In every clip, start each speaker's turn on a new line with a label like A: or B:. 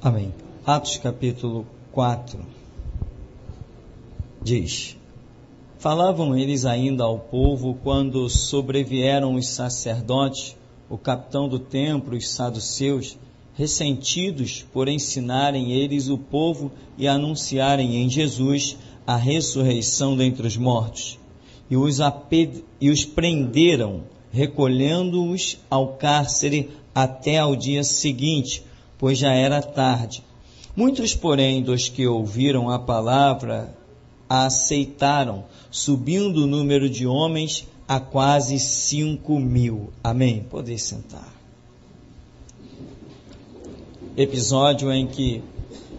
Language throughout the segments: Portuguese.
A: Amém. Atos capítulo 4 diz: Falavam eles ainda ao povo quando sobrevieram os sacerdotes, o capitão do templo e os saduceus, ressentidos por ensinarem eles o povo e anunciarem em Jesus a ressurreição dentre os mortos. E os prenderam, recolhendo-os ao cárcere até ao dia seguinte, pois já era tarde. Muitos, porém, dos que ouviram a palavra, a aceitaram, subindo o número de homens a quase 5.000. Amém. Podem sentar. Episódio em que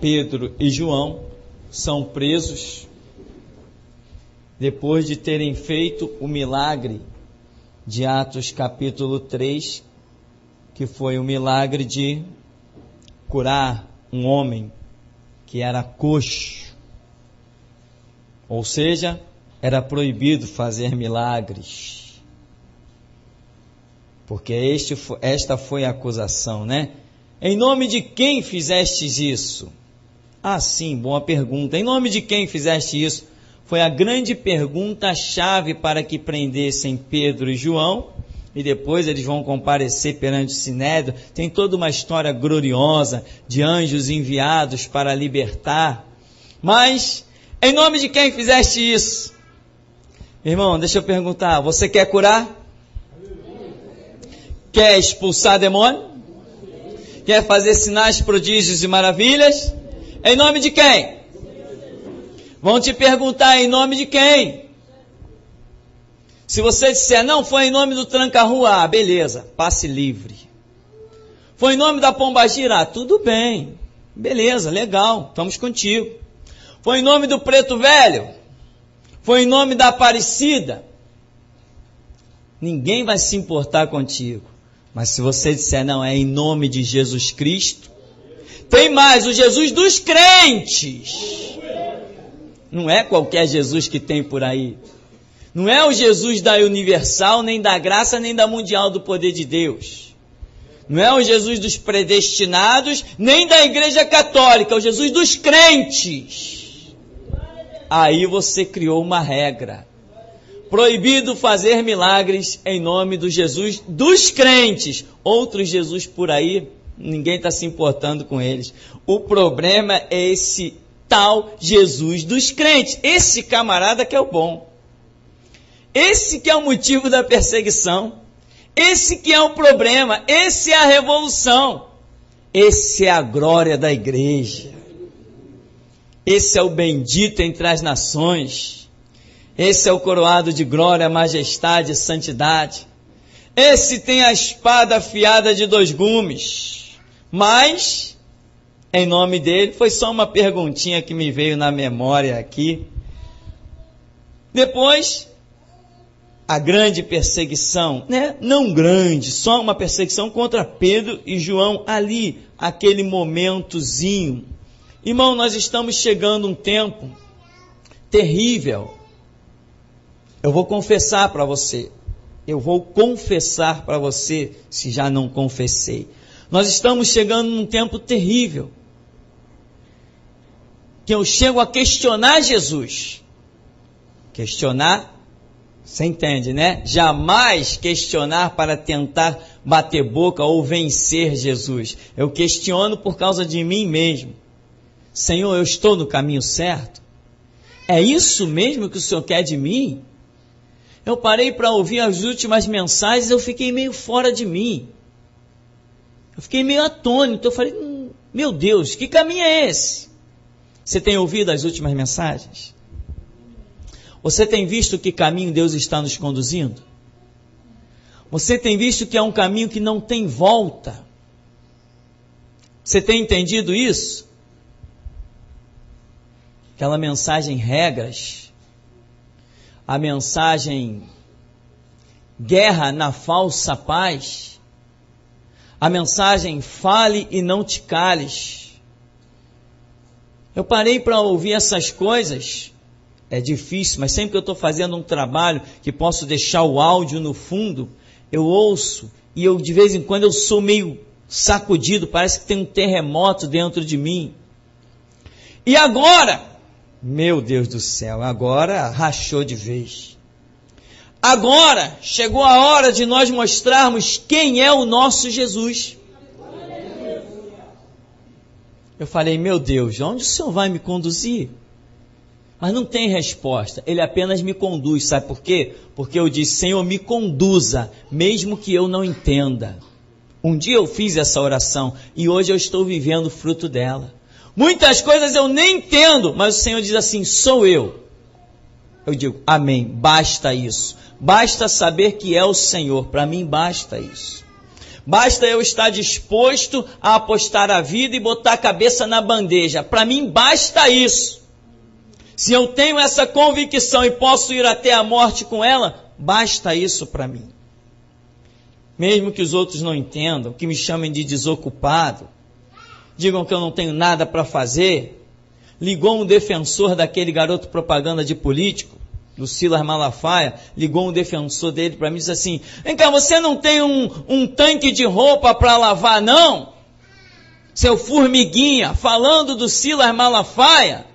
A: Pedro e João são presos depois de terem feito o milagre de Atos capítulo 3, que foi o milagre de curar um homem que era coxo, ou seja, era proibido fazer milagres, porque esta foi a acusação, né? Em nome de quem fizestes isso? Ah, sim, boa pergunta. Em nome de quem fizeste isso? Foi a grande pergunta-chave para que prendessem Pedro e João, e depois eles vão comparecer perante o Sinédrio. Tem toda uma história gloriosa de anjos enviados para libertar. Mas, em nome de quem fizeste isso? Irmão, deixa eu perguntar, você quer curar? Quer expulsar demônio? Quer fazer sinais, prodígios e maravilhas? Em nome de quem? Vão te perguntar em nome de quem? Se você disser, não, foi em nome do tranca-rua, beleza, passe livre. Foi em nome da pombagira, tudo bem, beleza, legal, estamos contigo. Foi em nome do preto velho? Foi em nome da Aparecida? Ninguém vai se importar contigo. Mas se você disser, não, é em nome de Jesus Cristo, tem mais, o Jesus dos crentes. Não é qualquer Jesus que tem por aí. Não é o Jesus da Universal, nem da Graça, nem da Mundial do Poder de Deus. Não é o Jesus dos predestinados, nem da Igreja Católica, é o Jesus dos crentes. Aí você criou uma regra. Proibido fazer milagres em nome do Jesus dos crentes. Outros Jesus por aí, ninguém está se importando com eles. O problema é esse tal Jesus dos crentes. Esse camarada que é o bom. Esse que é o motivo da perseguição. Esse que é o problema. Esse é a revolução. Esse é a glória da igreja. Esse é o bendito entre as nações. Esse é o coroado de glória, majestade e santidade. Esse tem a espada afiada de 2 gumes. Mas, em nome dele, foi só uma perguntinha que me veio na memória aqui. Depois, a grande perseguição, né? Não grande, só uma perseguição contra Pedro e João ali, aquele momentozinho. Irmão, nós estamos chegando a um tempo terrível. Eu vou confessar para você, se já não confessei. Nós estamos chegando num tempo terrível, que eu chego a questionar Jesus. Questionar, você entende, né? Jamais questionar para tentar bater boca ou vencer Jesus. Eu questiono por causa de mim mesmo. Senhor, eu estou no caminho certo? É isso mesmo que o Senhor quer de mim? Eu parei para ouvir as últimas mensagens, eu fiquei meio fora de mim. Eu fiquei meio atônito, eu falei, meu Deus, que caminho é esse? Você tem ouvido as últimas mensagens? Você tem visto que caminho Deus está nos conduzindo? Você tem visto que é um caminho que não tem volta? Você tem entendido isso? Aquela mensagem regras, a mensagem guerra na falsa paz, a mensagem fale e não te cales. Eu parei para ouvir essas coisas, é difícil, mas sempre que eu estou fazendo um trabalho que posso deixar o áudio no fundo, eu ouço e eu de vez em quando eu sou meio sacudido, parece que tem um terremoto dentro de mim. E agora, meu Deus do céu, agora rachou de vez. Agora chegou a hora de nós mostrarmos quem é o nosso Jesus. Eu falei, meu Deus, onde o Senhor vai me conduzir? Mas não tem resposta, Ele apenas me conduz, sabe por quê? Porque eu disse, Senhor, me conduza, mesmo que eu não entenda. Um dia eu fiz essa oração e hoje eu estou vivendo o fruto dela. Muitas coisas eu nem entendo, mas o Senhor diz assim, sou eu. Eu digo, amém, basta isso. Basta saber que é o Senhor, para mim basta isso. Basta eu estar disposto a apostar a vida e botar a cabeça na bandeja. Para mim basta isso. Se eu tenho essa convicção e posso ir até a morte com ela, basta isso para mim. Mesmo que os outros não entendam, que me chamem de desocupado, digam que eu não tenho nada para fazer. Ligou um defensor daquele garoto propaganda de político, do Silas Malafaia, ligou um defensor dele para mim e disse assim, vem cá, você não tem um tanque de roupa para lavar não? Seu formiguinha, falando do Silas Malafaia.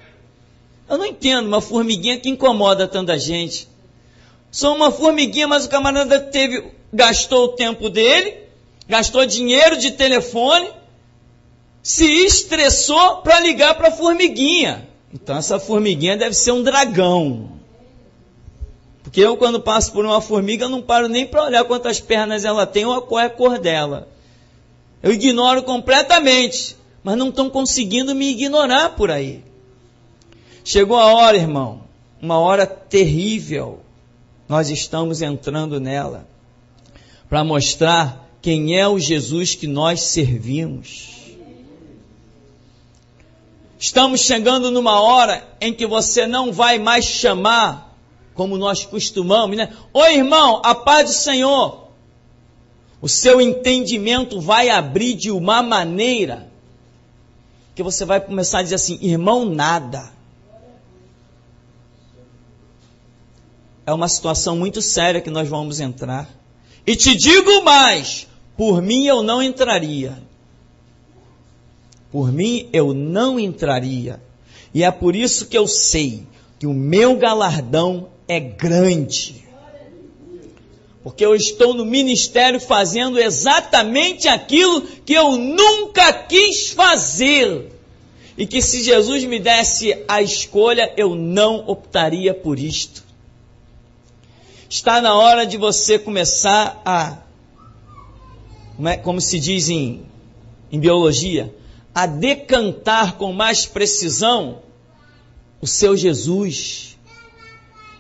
A: Eu não entendo uma formiguinha que incomoda tanta gente. Sou uma formiguinha, mas o camarada gastou o tempo dele, gastou dinheiro de telefone, se estressou para ligar para a formiguinha. Então essa formiguinha deve ser um dragão. Porque eu, quando passo por uma formiga, não paro nem para olhar quantas pernas ela tem ou qual é a cor dela. Eu ignoro completamente, mas não estão conseguindo me ignorar por aí. Chegou a hora, irmão, uma hora terrível. Nós estamos entrando nela para mostrar quem é o Jesus que nós servimos. Estamos chegando numa hora em que você não vai mais chamar como nós costumamos, né? Oi, irmão, a paz do Senhor. O seu entendimento vai abrir de uma maneira que você vai começar a dizer assim, irmão, nada. É uma situação muito séria que nós vamos entrar. E te digo mais, por mim eu não entraria. Por mim eu não entraria. E é por isso que eu sei que o meu galardão é grande. Porque eu estou no ministério fazendo exatamente aquilo que eu nunca quis fazer. E que se Jesus me desse a escolha, eu não optaria por isto. Está na hora de você começar a, como se diz em biologia, a decantar com mais precisão o seu Jesus.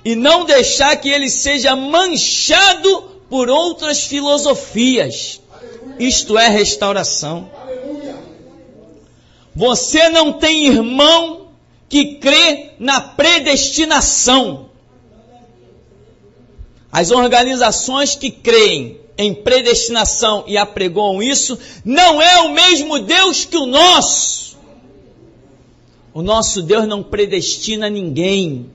A: E não deixar que ele seja manchado por outras filosofias. Isto é restauração. Você não tem irmão que crê na predestinação. As organizações que creem em predestinação e apregoam isso, não é o mesmo Deus que o nosso. O nosso Deus não predestina ninguém.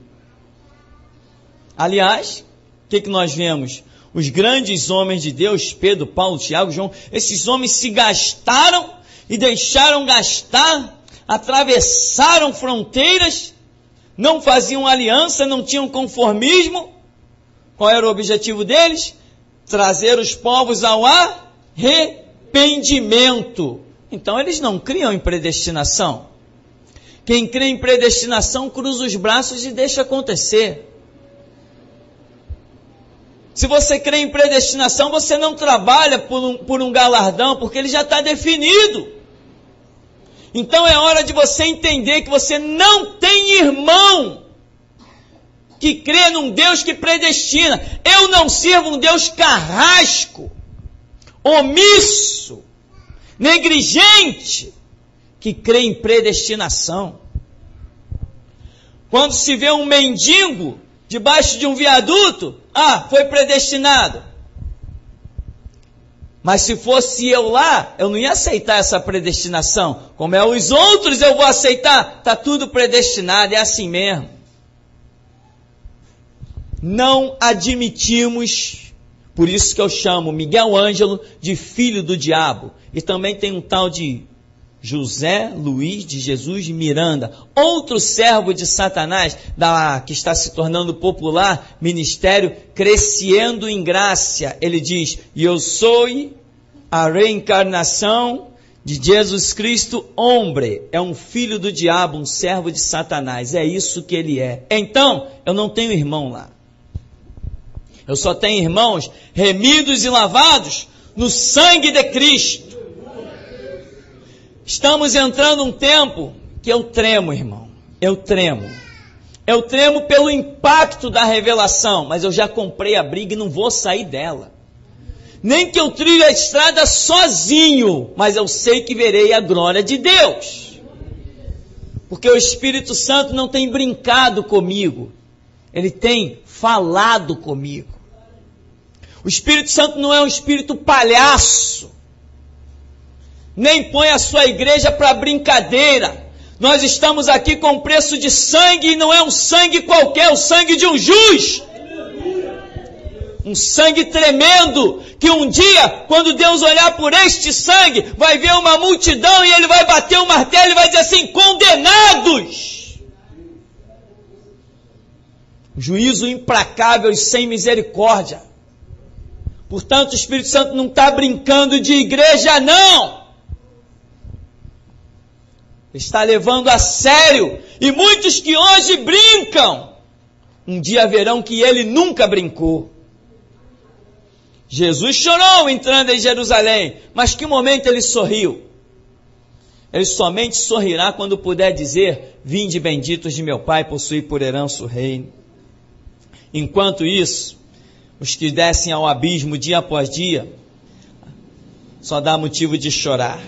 A: Aliás, o que nós vemos? Os grandes homens de Deus, Pedro, Paulo, Tiago, João, esses homens se gastaram e deixaram gastar, atravessaram fronteiras, não faziam aliança, não tinham conformismo. Qual era o objetivo deles? Trazer os povos ao arrependimento. Então eles não criam em predestinação. Quem crê em predestinação cruza os braços e deixa acontecer. Se você crê em predestinação, você não trabalha por um galardão, porque ele já está definido. Então é hora de você entender que você não tem irmão que crê num Deus que predestina. Eu não sirvo um Deus carrasco, omisso, negligente, que crê em predestinação. Quando se vê um mendigo debaixo de um viaduto, foi predestinado. Mas se fosse eu lá, eu não ia aceitar essa predestinação. Como é os outros, eu vou aceitar. Está tudo predestinado, é assim mesmo. Não admitimos Por isso que eu chamo Miguel Ângelo de filho do diabo. E também tem um tal de José Luiz de Jesus Miranda, outro servo de Satanás, que está se tornando popular, ministério Crescendo em Graça. Ele diz, eu sou a reencarnação de Jesus Cristo, homem. É um filho do diabo, um servo de Satanás. É isso que ele é. Então, eu não tenho irmão lá. Eu só tenho irmãos remidos e lavados no sangue de Cristo. Estamos entrando num tempo que eu tremo, irmão. Eu tremo. Eu tremo pelo impacto da revelação, mas eu já comprei a briga e não vou sair dela. Nem que eu trilhe a estrada sozinho, mas eu sei que verei a glória de Deus. Porque o Espírito Santo não tem brincado comigo. Ele tem falado comigo. O Espírito Santo não é um espírito palhaço. Nem põe a sua igreja para brincadeira. Nós estamos aqui com preço de sangue e não é um sangue qualquer, é o sangue de um justo. Um sangue tremendo, que um dia, quando Deus olhar por este sangue, vai ver uma multidão e ele vai bater o martelo e vai dizer assim, condenados. Juízo implacável e sem misericórdia. Portanto, o Espírito Santo não está brincando de igreja, não. Está levando a sério. E muitos que hoje brincam, um dia verão que ele nunca brincou. Jesus chorou entrando em Jerusalém, mas que momento ele sorriu? Ele somente sorrirá quando puder dizer, vinde benditos de meu Pai, possui por herança o reino. Enquanto isso, os que descem ao abismo dia após dia, só dá motivo de chorar.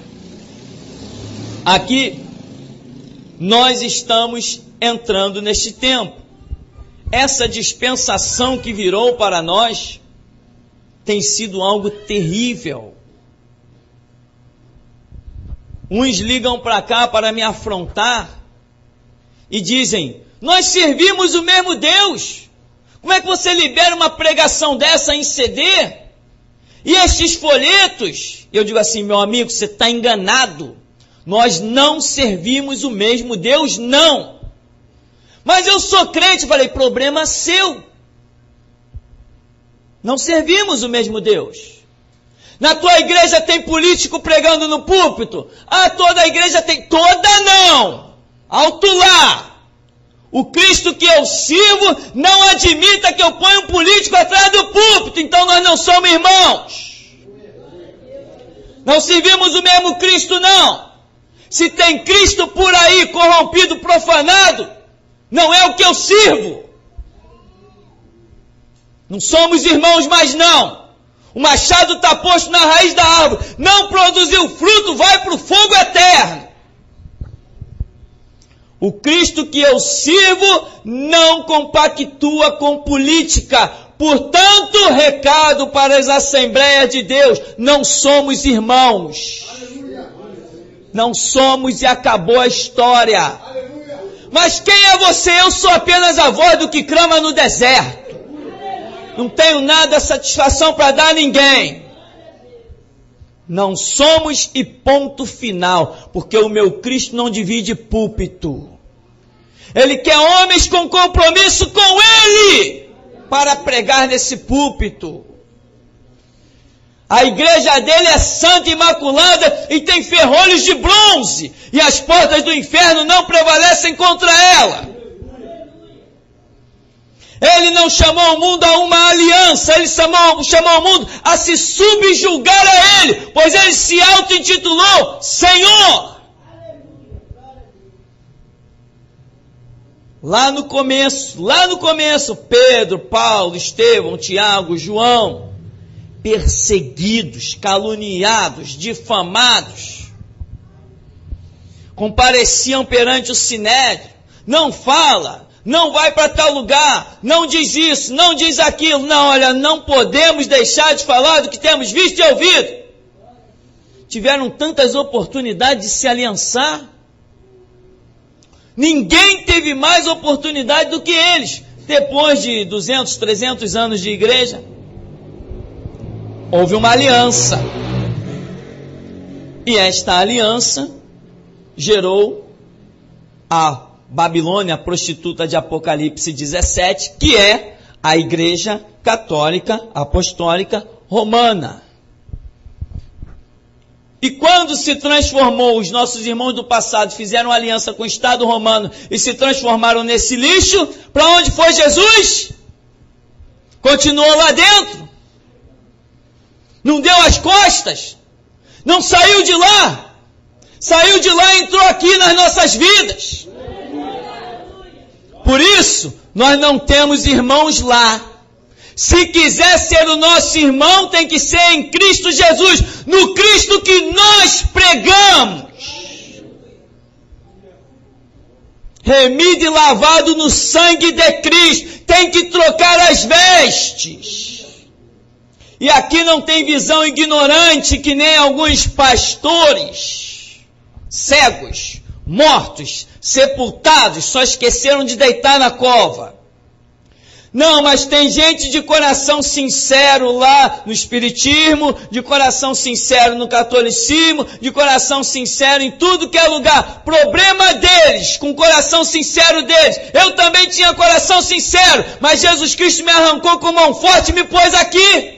A: Aqui, nós estamos entrando neste tempo. Essa dispensação que virou para nós tem sido algo terrível. Uns ligam para cá para me afrontar e dizem, nós servimos o mesmo Deus. Como é que você libera uma pregação dessa em CD? E estes folhetos? Eu digo assim, meu amigo, você está enganado. Nós não servimos o mesmo Deus, não. Mas eu sou crente. Falei, problema seu. Não servimos o mesmo Deus. Na tua igreja tem político pregando no púlpito? Ah, toda a igreja tem. Toda não. Alto lá. O Cristo que eu sirvo não admita que eu ponha um político atrás do púlpito. Então nós não somos irmãos. Não servimos o mesmo Cristo, não. Se tem Cristo por aí corrompido, profanado, não é o que eu sirvo. Não somos irmãos mais não. O machado está posto na raiz da árvore. Não produziu fruto, vai para o fogo eterno. O Cristo que eu sirvo não compactua com política. Portanto, recado para as Assembleias de Deus, não somos irmãos. Não somos e acabou a história. Mas quem é você? Eu sou apenas a voz do que clama no deserto. Não tenho nada de satisfação para dar a ninguém. Não somos e ponto final, porque o meu Cristo não divide púlpito. Ele quer homens com compromisso com Ele, para pregar nesse púlpito. A igreja dele é santa e imaculada e tem ferrolhos de bronze, e as portas do inferno não prevalecem contra ela. Ele não chamou o mundo a uma aliança, ele chamou o mundo a se subjugar a ele, pois ele se auto-intitulou Senhor. Lá no começo, Pedro, Paulo, Estevão, Tiago, João, perseguidos, caluniados, difamados, compareciam perante o Sinédrio, não fala, não vai para tal lugar, não diz isso, não diz aquilo, não, olha, não podemos deixar de falar do que temos visto e ouvido. Tiveram tantas oportunidades de se aliançar, ninguém teve mais oportunidade do que eles, depois de 200, 300 anos de igreja. houve uma aliança. E esta aliança gerou a Babilônia, a prostituta de Apocalipse 17, que é a Igreja Católica Apostólica Romana. E quando se transformou, os nossos irmãos do passado fizeram aliança com o Estado romano e se transformaram nesse lixo, para onde foi Jesus? Continuou lá dentro. Não deu as costas. Não saiu de lá. Saiu de lá e entrou aqui nas nossas vidas. Por isso, nós não temos irmãos lá. Se quiser ser o nosso irmão, tem que ser em Cristo Jesus, no Cristo que nós pregamos. Remido e lavado no sangue de Cristo. Tem que trocar as vestes. E aqui não tem visão ignorante que nem alguns pastores cegos, mortos, sepultados, só esqueceram de deitar na cova. Não, mas tem gente de coração sincero lá no espiritismo, de coração sincero no catolicismo, de coração sincero em tudo que é lugar. Problema deles, com o coração sincero deles. Eu também tinha coração sincero, mas Jesus Cristo me arrancou com mão forte e me pôs aqui.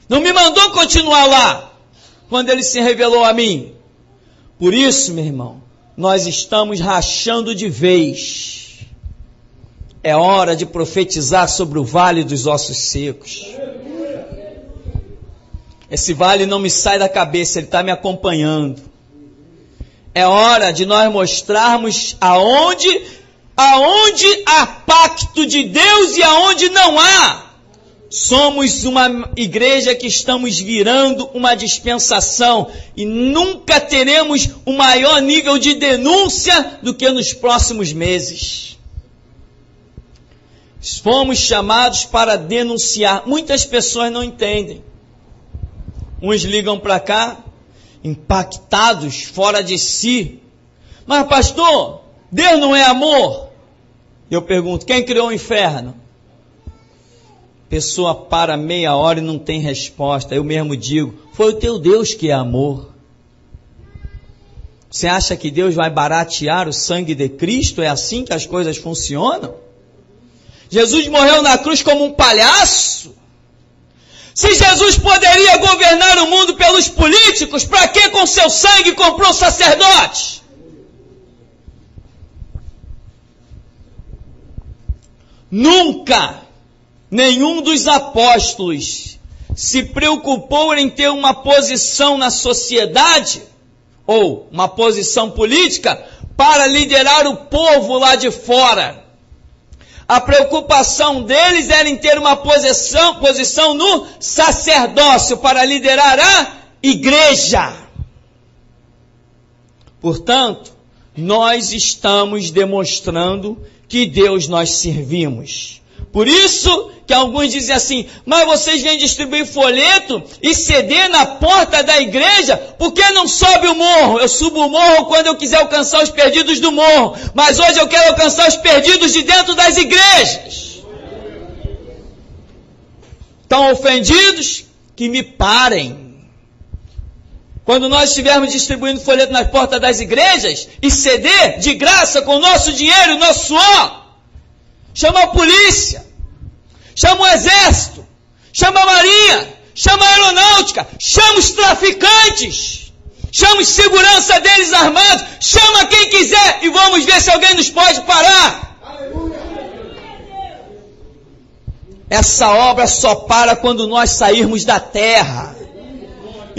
A: Não me mandou continuar lá, quando ele se revelou a mim. Por isso, meu irmão, nós estamos rachando de vez. É hora de profetizar sobre o vale dos ossos secos. Esse vale não me sai da cabeça, ele está me acompanhando. É hora de nós mostrarmos aonde há pacto de Deus e aonde não há. Somos uma igreja que estamos virando uma dispensação e nunca teremos um maior nível de denúncia do que nos próximos meses. Fomos chamados para denunciar. Muitas pessoas não entendem. Uns ligam para cá, impactados, fora de si. Mas pastor, Deus não é amor? Eu pergunto, quem criou o inferno? Pessoa para meia hora e não tem resposta. Eu mesmo digo, foi o teu Deus que é amor. Você acha que Deus vai baratear o sangue de Cristo? É assim que as coisas funcionam? Jesus morreu na cruz como um palhaço? Se Jesus poderia governar o mundo pelos políticos, para que com seu sangue comprou sacerdotes? Nunca nenhum dos apóstolos se preocupou em ter uma posição na sociedade ou uma posição política para liderar o povo lá de fora. A preocupação deles era em ter uma posição no sacerdócio para liderar a igreja. Portanto, nós estamos demonstrando que Deus nós servimos. Por isso que alguns dizem assim, mas vocês vêm distribuir folheto e CD na porta da igreja, por que não sobe o morro? Eu subo o morro quando eu quiser alcançar os perdidos do morro, mas hoje eu quero alcançar os perdidos de dentro das igrejas. Estão ofendidos? Que me parem. Quando nós estivermos distribuindo folheto nas portas das igrejas e CD de graça com o nosso dinheiro e o nosso suor, chama a polícia, chama o exército, chama a marinha, chama a aeronáutica, chama os traficantes, chama os segurança deles armados, chama quem quiser e vamos ver se alguém nos pode parar. Essa obra só para quando nós sairmos da terra.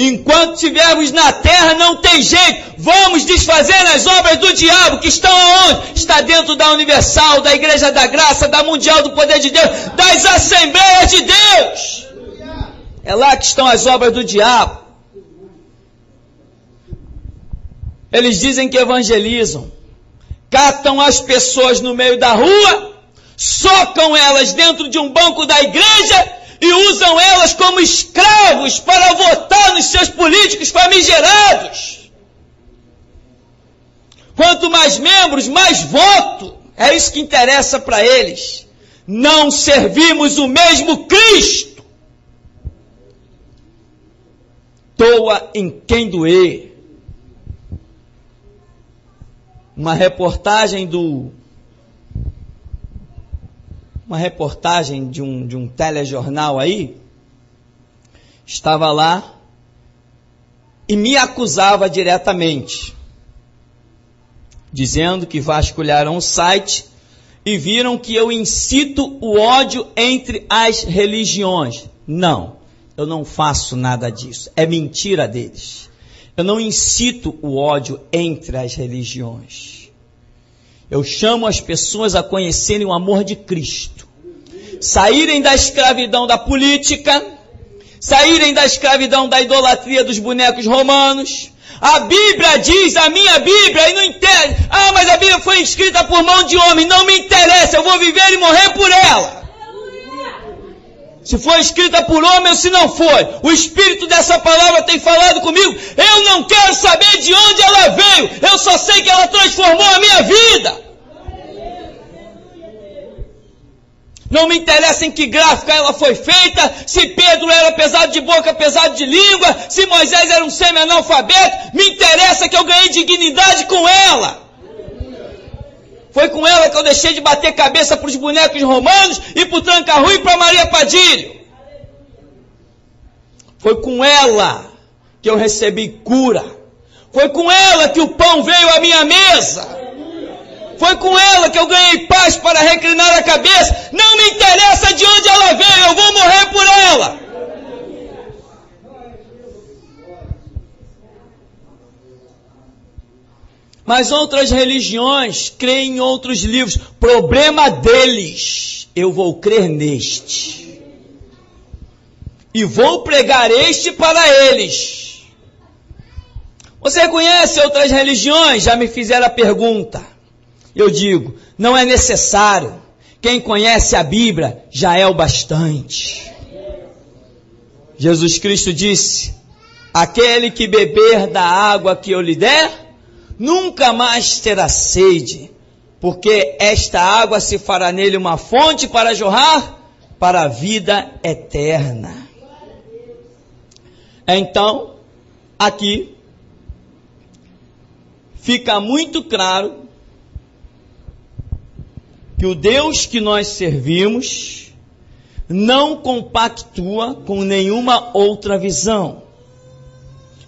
A: Enquanto estivermos na terra, não tem jeito. Vamos desfazer as obras do diabo, que estão aonde? Está dentro da Universal, da Igreja da Graça, da Mundial do Poder de Deus, das Assembleias de Deus. É lá que estão as obras do diabo. Eles dizem que evangelizam. Catam as pessoas no meio da rua, socam elas dentro de um banco da igreja e usam elas como escravos para votar nos seus políticos famigerados. Quanto mais membros, mais voto. É isso que interessa para eles. Não servimos o mesmo Cristo. doa em quem doer. Uma reportagem de um telejornal aí, estava lá e me acusava diretamente, dizendo que vasculharam o site e viram que eu incito o ódio entre as religiões. Não, eu não faço nada disso, é mentira deles. Eu não incito o ódio entre as religiões. Eu chamo as pessoas a conhecerem o amor de Cristo, saírem da escravidão da política, saírem da escravidão da idolatria dos bonecos romanos. A Bíblia diz, a minha Bíblia, e não interessa, mas a Bíblia foi escrita por mão de homem, não me interessa, eu vou viver e morrer por ela. Se foi escrita por homem ou se não foi, o Espírito dessa palavra tem falado comigo, eu não quero saber de onde ela veio, eu só sei que ela transformou a minha vida. Não me interessa em que gráfica ela foi feita, se Pedro era pesado de boca, pesado de língua, se Moisés era um semi-analfabeto, me interessa que eu ganhei dignidade com ela. Foi com ela que eu deixei de bater cabeça para os bonecos romanos e para o Tranca-Rua e para Maria Padilha. Foi com ela que eu recebi cura. Foi com ela que o pão veio à minha mesa. Foi com ela que eu ganhei paz para reclinar a cabeça. Não me interessa de onde ela veio, eu vou morrer por ela. Mas outras religiões creem em outros livros. Problema deles. Eu vou crer neste. E vou pregar este para eles. Você conhece outras religiões? Já me fizeram a pergunta. Eu digo, não é necessário. Quem conhece a Bíblia já é o bastante. Jesus Cristo disse, aquele que beber da água que eu lhe der, nunca mais terá sede, porque esta água se fará nele uma fonte para jorrar para a vida eterna. Então, aqui fica muito claro que o Deus que nós servimos não compactua com nenhuma outra visão.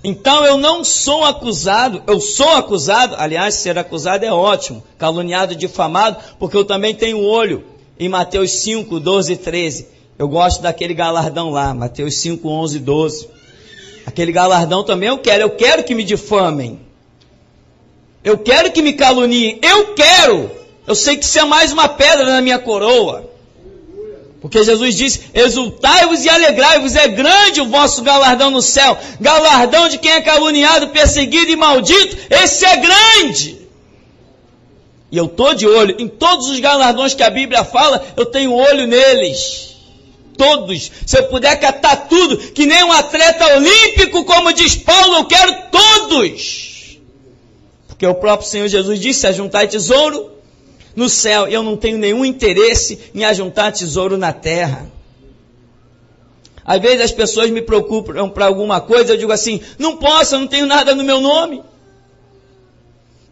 A: Então eu não sou acusado, eu sou acusado, aliás, ser acusado é ótimo, caluniado, difamado, porque eu também tenho olho, em Mateus 5, 12 e 13. Eu gosto daquele galardão lá, Mateus 5, 11 e 12. Aquele galardão também eu quero que me difamem. Eu quero que me caluniem, eu sei que isso é mais uma pedra na minha coroa. Porque Jesus disse, exultai-vos e alegrai-vos, é grande o vosso galardão no céu. Galardão de quem é caluniado, perseguido e maldito, esse é grande. E eu estou de olho, em todos os galardões que a Bíblia fala, eu tenho olho neles. Todos. Se eu puder catar tudo, que nem um atleta olímpico, como diz Paulo, eu quero todos. Porque o próprio Senhor Jesus disse, ajuntai tesouro no céu, eu não tenho nenhum interesse em ajuntar tesouro na terra. Às vezes as pessoas me procuram para alguma coisa, eu digo assim, não posso, eu não tenho nada no meu nome.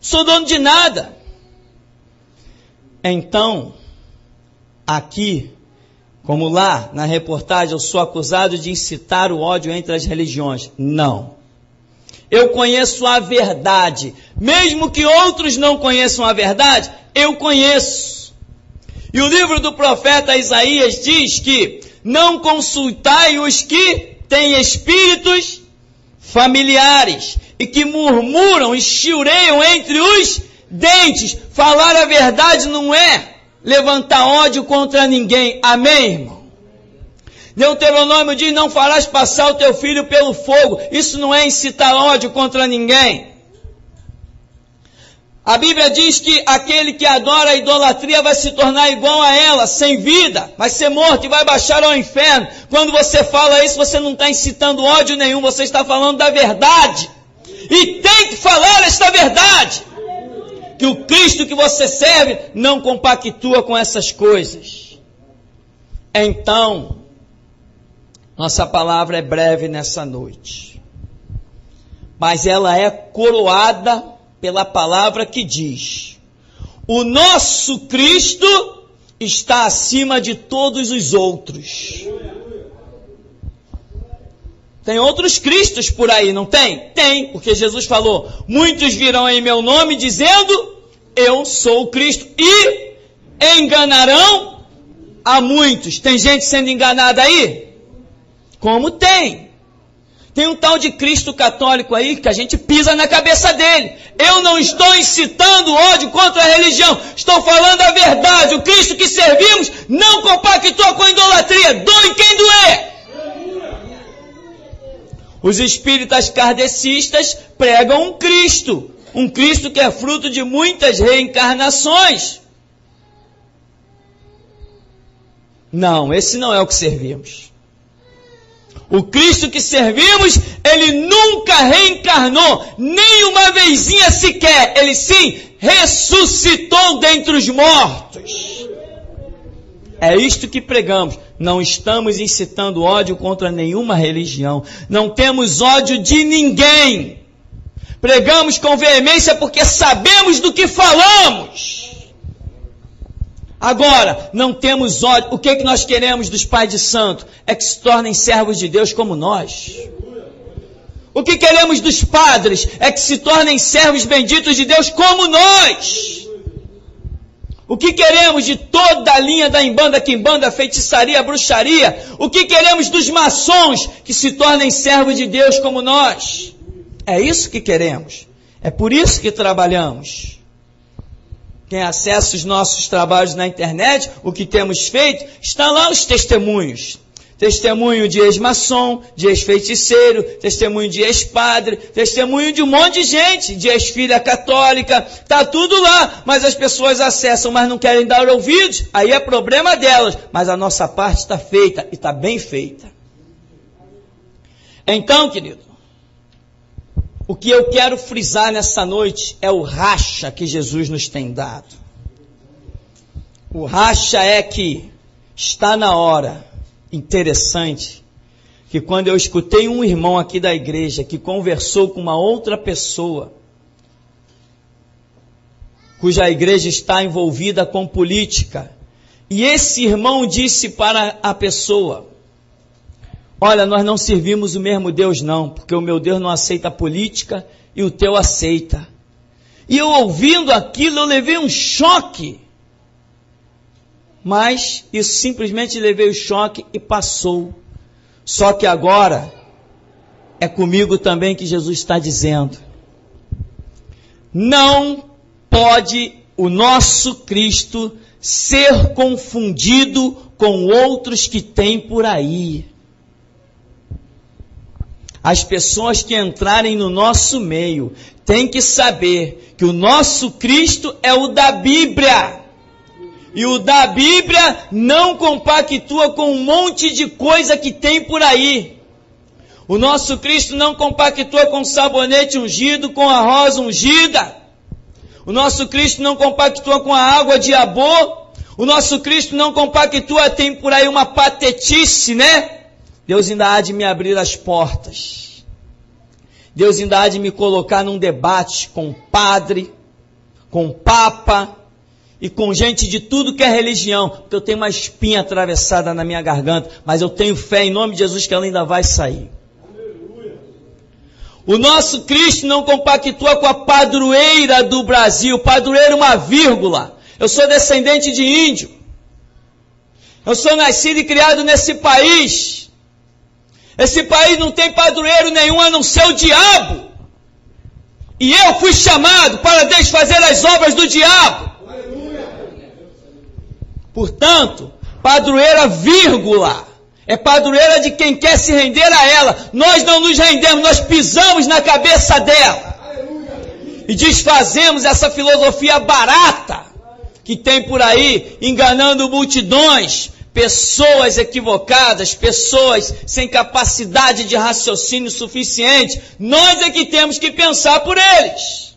A: Sou dono de nada. Então, aqui, como lá na reportagem, eu sou acusado de incitar o ódio entre as religiões. Não. Eu conheço a verdade. Mesmo que outros não conheçam a verdade, eu conheço. E o livro do profeta Isaías diz que não consultai os que têm espíritos familiares e que murmuram e chiureiam entre os dentes. Falar a verdade não é levantar ódio contra ninguém. Amém, irmão? Deuteronômio diz, não farás passar o teu filho pelo fogo. Isso não é incitar ódio contra ninguém. A Bíblia diz que aquele que adora a idolatria vai se tornar igual a ela, sem vida, vai ser morto e vai baixar ao inferno. Quando você fala isso, você não está incitando ódio nenhum, você está falando da verdade. E tem que falar esta verdade. Que o Cristo que você serve não compactua com essas coisas. Então, nossa palavra é breve nessa noite. mas ela é coroada pela palavra que diz: o nosso Cristo está acima de todos os outros. Tem outros Cristos por aí, não tem? Tem, porque Jesus falou: muitos virão em meu nome dizendo, eu sou o Cristo, e enganarão a muitos. Tem gente sendo enganada aí? Como tem? Tem um tal de Cristo católico aí que a gente pisa na cabeça dele. Eu não estou incitando ódio contra a religião, estou falando a verdade. O Cristo que servimos não compactua com a idolatria, doe quem doer. Os espíritas kardecistas pregam um Cristo que é fruto de muitas reencarnações. Não, esse não é o que servimos. O Cristo que servimos, ele nunca reencarnou, nem uma vezinha sequer. Ele sim ressuscitou dentre os mortos. É isto que pregamos. Não estamos incitando ódio contra nenhuma religião. Não temos ódio de ninguém. Pregamos com veemência porque sabemos do que falamos. Agora, não temos ódio. O que nós queremos dos pais de santo? É que se tornem servos de Deus como nós. O que queremos dos padres? É que se tornem servos benditos de Deus como nós. O que queremos de toda a linha da Umbanda, Quimbanda, feitiçaria, bruxaria? O que queremos dos maçons? Que se tornem servos de Deus como nós. É isso que queremos. É por isso que trabalhamos. Quem acessa os nossos trabalhos na internet, o que temos feito, está lá os testemunhos. Testemunho de ex-maçom, de ex-feiticeiro, testemunho de ex-padre, testemunho de um monte de gente, de ex-filha católica, está tudo lá, mas as pessoas acessam, mas não querem dar ouvidos, aí é problema delas, mas a nossa parte está feita, e está bem feita. Então, querido, o que eu quero frisar nessa noite é o racha que Jesus nos tem dado. O racha é que está na hora. Interessante que quando eu escutei um irmão aqui da igreja que conversou com uma outra pessoa, cuja igreja está envolvida com política, e esse irmão disse para a pessoa: olha, nós não servimos o mesmo Deus não, porque o meu Deus não aceita política e o teu aceita. E eu ouvindo aquilo, eu levei um choque. Mas isso simplesmente levei o choque e passou. Só que agora é comigo também que Jesus está dizendo: não pode o nosso Cristo ser confundido com outros que tem por aí. As pessoas que entrarem no nosso meio têm que saber que o nosso Cristo é o da Bíblia. E o da Bíblia não compactua com um monte de coisa que tem por aí. O nosso Cristo não compactua com sabonete ungido, com a rosa ungida. O nosso Cristo não compactua com a água de Abô. O nosso Cristo não compactua, tem por aí uma patetice, né? Deus ainda há de me abrir as portas. Deus ainda há de me colocar num debate com padre, com papa, e com gente de tudo que é religião, porque eu tenho uma espinha atravessada na minha garganta, mas eu tenho fé em nome de Jesus que ela ainda vai sair. O nosso Cristo não compactua com a padroeira do Brasil. Padroeira, uma vírgula. Eu sou descendente de índio. Eu sou nascido e criado nesse país. Esse país não tem padroeiro nenhum a não ser o diabo. E eu fui chamado para desfazer as obras do diabo. Portanto, padroeira, vírgula, é padroeira de quem quer se render a ela. Nós não nos rendemos, nós pisamos na cabeça dela. E desfazemos essa filosofia barata que tem por aí, enganando multidões, pessoas equivocadas, pessoas sem capacidade de raciocínio suficiente. Nós é que temos que pensar por eles.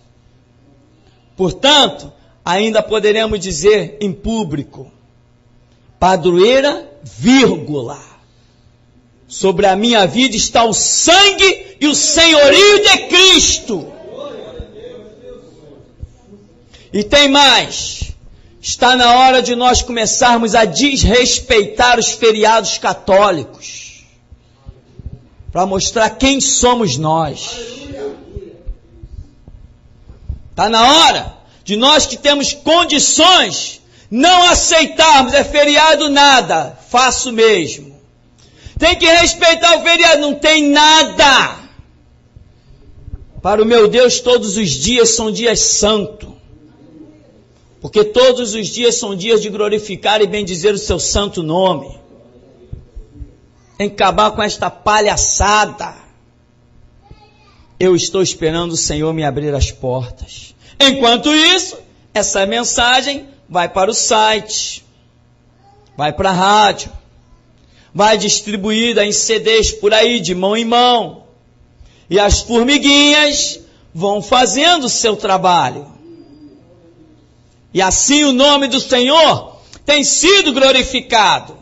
A: Portanto, ainda poderemos dizer em público: padroeira, vírgula, Sobre a minha vida está o sangue e o senhorio de Cristo. E tem mais. Está na hora de nós começarmos a desrespeitar os feriados católicos, para mostrar quem somos nós. Está na hora de nós que temos condições não aceitarmos, é feriado nada, faço mesmo. Tem que respeitar o feriado, não tem nada. Para o meu Deus, todos os dias são dias santos. Porque todos os dias são dias de glorificar e bendizer o seu santo nome. Tem que acabar com esta palhaçada. Eu estou esperando o Senhor me abrir as portas. Enquanto isso, essa mensagem vai para o site, vai para a rádio, vai distribuída em CDs por aí, de mão em mão. E as formiguinhas vão fazendo o seu trabalho. E assim o nome do Senhor tem sido glorificado,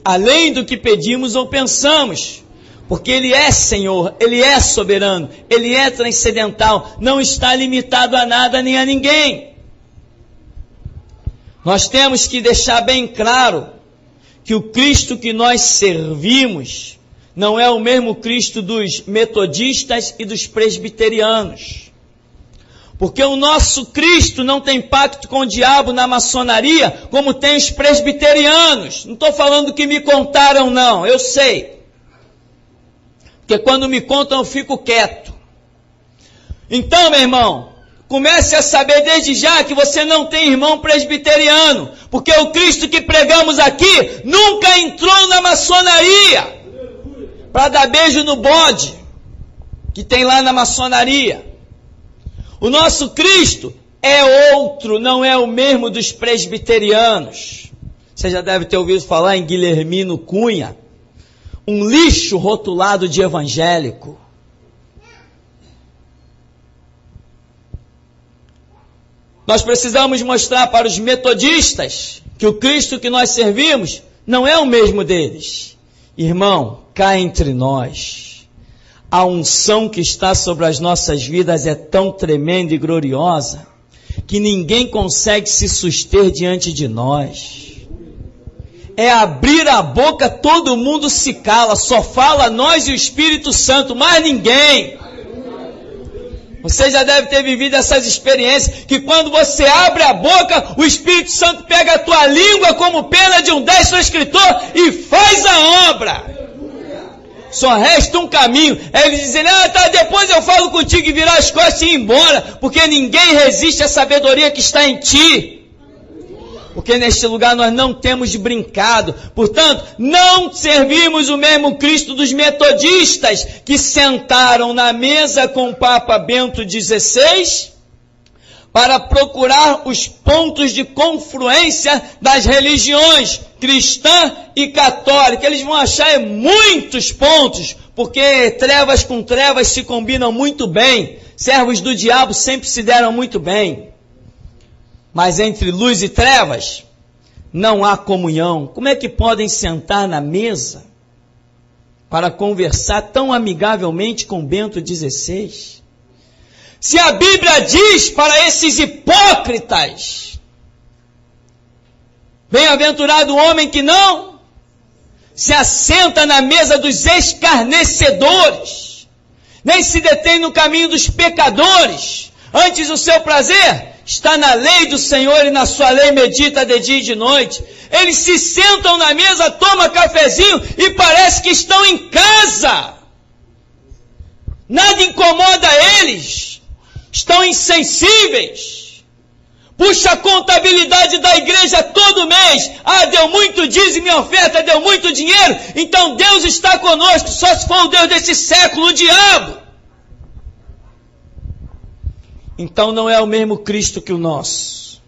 A: além do que pedimos ou pensamos, porque Ele é Senhor, Ele é soberano, Ele é transcendental, não está limitado a nada nem a ninguém. Nós temos que deixar bem claro que o Cristo que nós servimos não é o mesmo Cristo dos metodistas e dos presbiterianos. Porque o nosso Cristo não tem pacto com o diabo na maçonaria, como tem os presbiterianos. Não estou falando que me contaram, não, eu sei. Porque quando me contam eu fico quieto. Então, meu irmão, comece a saber desde já que você não tem irmão presbiteriano, porque o Cristo que pregamos aqui nunca entrou na maçonaria para dar beijo no bode que tem lá na maçonaria. O nosso Cristo é outro, não é o mesmo dos presbiterianos. Você já deve ter ouvido falar em Guilhermino Cunha, um lixo rotulado de evangélico. Nós precisamos mostrar para os metodistas que o Cristo que nós servimos não é o mesmo deles. Irmão, cá entre nós, a unção que está sobre as nossas vidas é tão tremenda e gloriosa que ninguém consegue se suster diante de nós. É abrir a boca, todo mundo se cala, só fala nós e o Espírito Santo, mais ninguém. Você já deve ter vivido essas experiências, que quando você abre a boca, o Espírito Santo pega a tua língua como pena de um destro escritor e faz a obra. Só resta um caminho, é eles dizerem, depois eu falo contigo e virar as costas e ir embora, porque ninguém resiste à sabedoria que está em ti. Porque neste lugar nós não temos brincado. Portanto, não servimos o mesmo Cristo dos metodistas que sentaram na mesa com o Papa Bento XVI para procurar os pontos de confluência das religiões cristã e católica. Eles vão achar muitos pontos, porque trevas com trevas se combinam muito bem. Servos do diabo sempre se deram muito bem. Mas entre luz e trevas, não há comunhão. Como é que podem sentar na mesa para conversar tão amigavelmente com Bento XVI? Se a Bíblia diz para esses hipócritas, bem-aventurado o homem que não se assenta na mesa dos escarnecedores, nem se detém no caminho dos pecadores, antes o seu prazer está na lei do Senhor e na sua lei medita de dia e de noite. Eles se sentam na mesa, tomam cafezinho e parece que estão em casa. Nada incomoda eles. Estão insensíveis. Puxa a contabilidade da igreja todo mês. Deu muito dízimo e oferta, deu muito dinheiro. Então Deus está conosco, só se for o Deus desse século, o diabo. Então não é o mesmo Cristo que o nosso.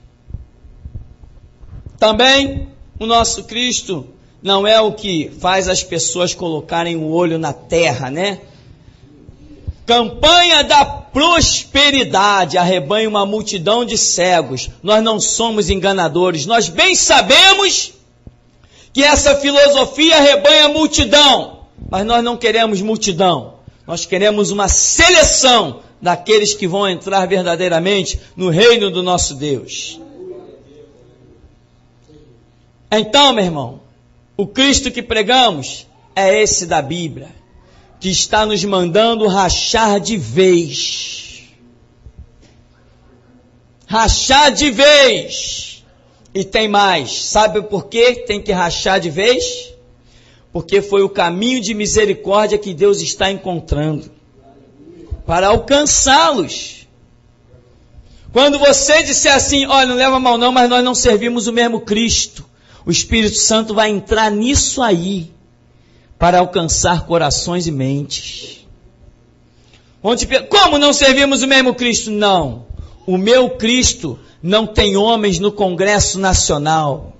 A: Também o nosso Cristo não é o que faz as pessoas colocarem o olho na terra, né? Campanha da prosperidade, arrebanha uma multidão de cegos. Nós não somos enganadores, nós bem sabemos que essa filosofia arrebanha a multidão. Mas nós não queremos multidão. Nós queremos uma seleção daqueles que vão entrar verdadeiramente no reino do nosso Deus. Então, meu irmão, o Cristo que pregamos é esse da Bíblia, que está nos mandando rachar de vez. Rachar de vez. E tem mais. Sabe por que tem que rachar de vez? Porque foi o caminho de misericórdia que Deus está encontrando para alcançá-los. Quando você disser assim, olha, não leva mal não, mas nós não servimos o mesmo Cristo, o Espírito Santo vai entrar nisso aí para alcançar corações e mentes. Como não servimos o mesmo Cristo? Não. O meu Cristo não tem homens no Congresso Nacional.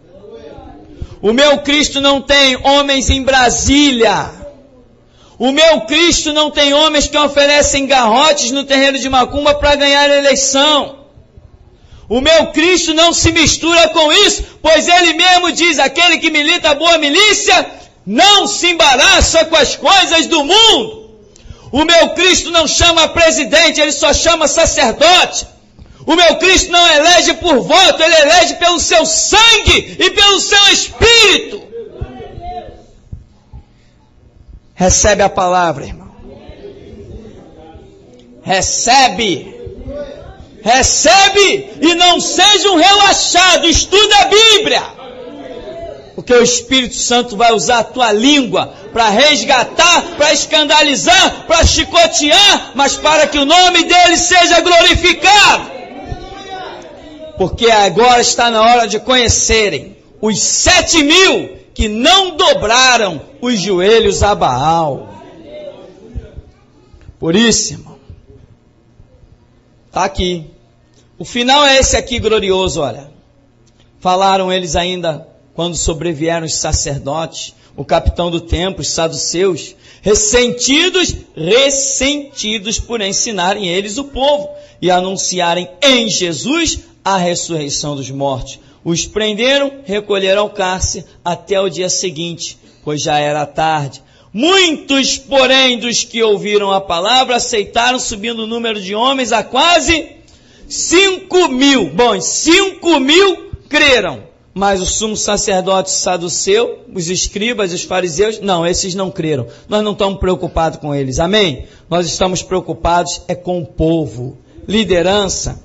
A: O meu Cristo não tem homens em Brasília. O meu Cristo não tem homens que oferecem garrotes no terreiro de macumba para ganhar a eleição. O meu Cristo não se mistura com isso, pois ele mesmo diz, aquele que milita a boa milícia, não se embaraça com as coisas do mundo. O meu Cristo não chama presidente, ele só chama sacerdote. O meu Cristo não elege por voto, ele elege pelo seu sangue e pelo seu espírito. Recebe a palavra, irmão. Recebe. Recebe e não seja um relaxado, estuda a Bíblia. Porque o Espírito Santo vai usar a tua língua para resgatar, para escandalizar, para chicotear, mas para que o nome dele seja glorificado. Porque agora está na hora de conhecerem os 7.000 que não dobraram os joelhos a Baal. Por isso, irmão, está aqui. O final é esse aqui glorioso, olha. Falaram eles ainda quando sobrevieram os sacerdotes, o capitão do templo, os saduceus, ressentidos por ensinarem eles o povo e anunciarem em Jesus a ressurreição dos mortos. Os prenderam, recolheram ao cárcere até o dia seguinte, pois já era tarde. Muitos, porém, dos que ouviram a palavra, aceitaram, subindo o número de homens a quase 5.000. Bom, 5.000 creram, mas o sumo sacerdote saduceu, os escribas, os fariseus, não, esses não creram. Nós não estamos preocupados com eles, amém? Nós estamos preocupados com o povo. Liderança,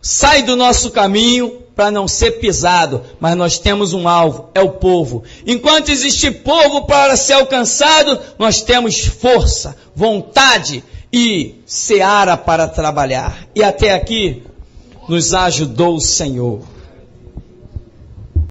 A: sai do nosso caminho para não ser pisado, mas nós temos um alvo, é o povo. Enquanto existir povo para ser alcançado, nós temos força, vontade e seara para trabalhar. E até aqui nos ajudou o Senhor.